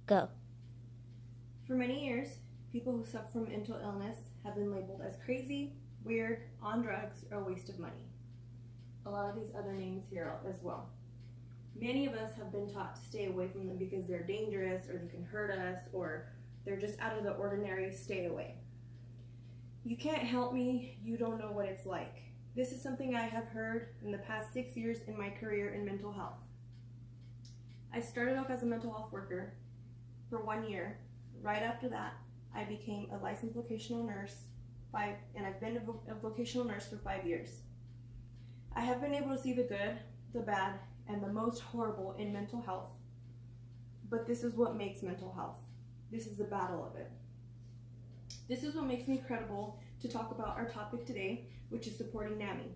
Go. For many years, people who suffer from mental illness have been labeled as crazy, weird, on drugs, or a waste of money. A lot of these other names here as well. Many of us have been taught to stay away from them because they're dangerous, or they can hurt us, or they're just out of the ordinary. Stay away. You can't help me, you don't know what it's like. This is something I have heard in the past 6 years in my career in mental health. I started off as a mental health worker for 1 year. Right after that, I became a licensed vocational nurse, and I've been a vocational nurse for 5 years. I have been able to see the good, the bad, and the most horrible in mental health. But this is what makes mental health. This is the battle of it. This is what makes me credible to talk about our topic today, which is supporting NAMI.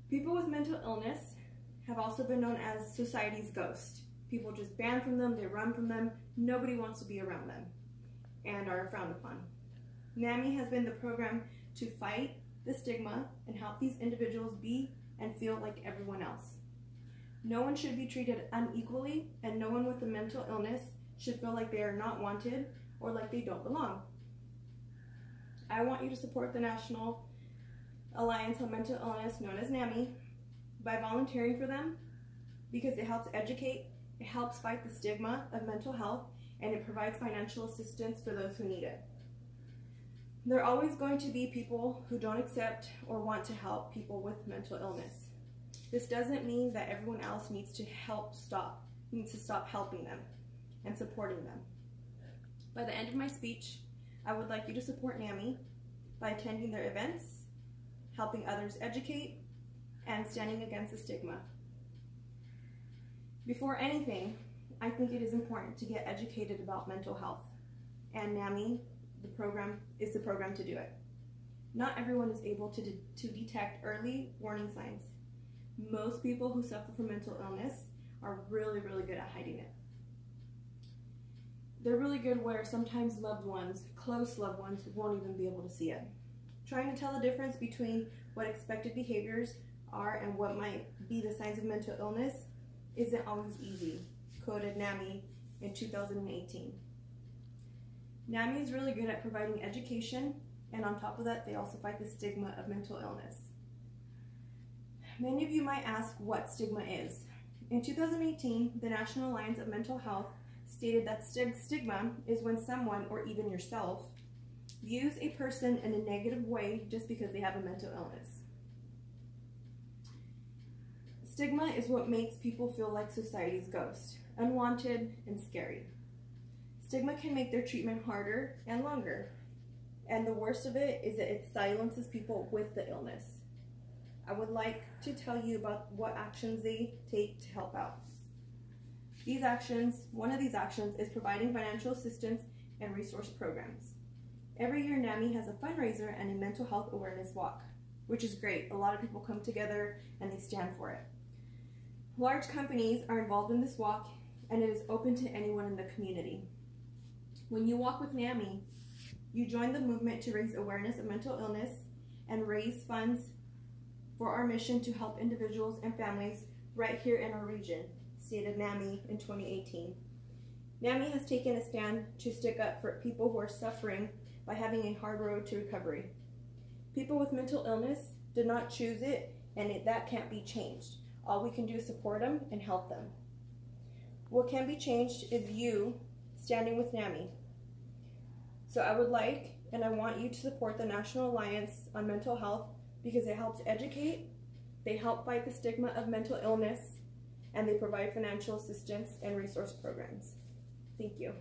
People with mental illness have also been known as society's ghost. People just ban from them, they run from them, nobody wants to be around them, and are frowned upon. NAMI has been the program to fight the stigma and help these individuals be and feel like everyone else. No one should be treated unequally, and no one with a mental illness should feel like they are not wanted or like they don't belong. I want you to support the National Alliance on Mental Illness, known as NAMI, by volunteering for them, because it helps educate, it helps fight the stigma of mental health, and it provides financial assistance for those who need it. There are always going to be people who don't accept or want to help people with mental illness. This doesn't mean that everyone else needs to stop helping them and supporting them. By the end of my speech, I would like you to support NAMI by attending their events, helping others educate, and standing against the stigma. Before anything, I think it is important to get educated about mental health, and NAMI, the program, is the program to do it. Not everyone is able to detect early warning signs. Most people who suffer from mental illness are really, really good at hiding it. They're really good where sometimes loved ones, close loved ones, won't even be able to see it. Trying to tell the difference between what expected behaviors are and what might be the signs of mental illness isn't always easy, quoted NAMI in 2018. NAMI is really good at providing education, and on top of that, they also fight the stigma of mental illness. Many of you might ask what stigma is. In 2018, the National Alliance of Mental Health stated that stigma is when someone, or even yourself, views a person in a negative way just because they have a mental illness. Stigma is what makes people feel like society's ghost, unwanted and scary. Stigma can make their treatment harder and longer, and the worst of it is that it silences people with the illness. I would like to tell you about what actions they take to help out. These actions, one of these actions is providing financial assistance and resource programs. Every year, NAMI has a fundraiser and a mental health awareness walk, which is great. A lot of people come together and they stand for it. Large companies are involved in this walk, and it is open to anyone in the community. When you walk with NAMI, you join the movement to raise awareness of mental illness and raise funds for our mission to help individuals and families right here in our region, stated NAMI in 2018. NAMI has taken a stand to stick up for people who are suffering by having a hard road to recovery. People with mental illness did not choose it, and that can't be changed. All we can do is support them and help them. What can be changed is you standing with NAMI. So I would like and I want you to support the National Alliance on Mental Health because it helps educate, they help fight the stigma of mental illness, and they provide financial assistance and resource programs. Thank you.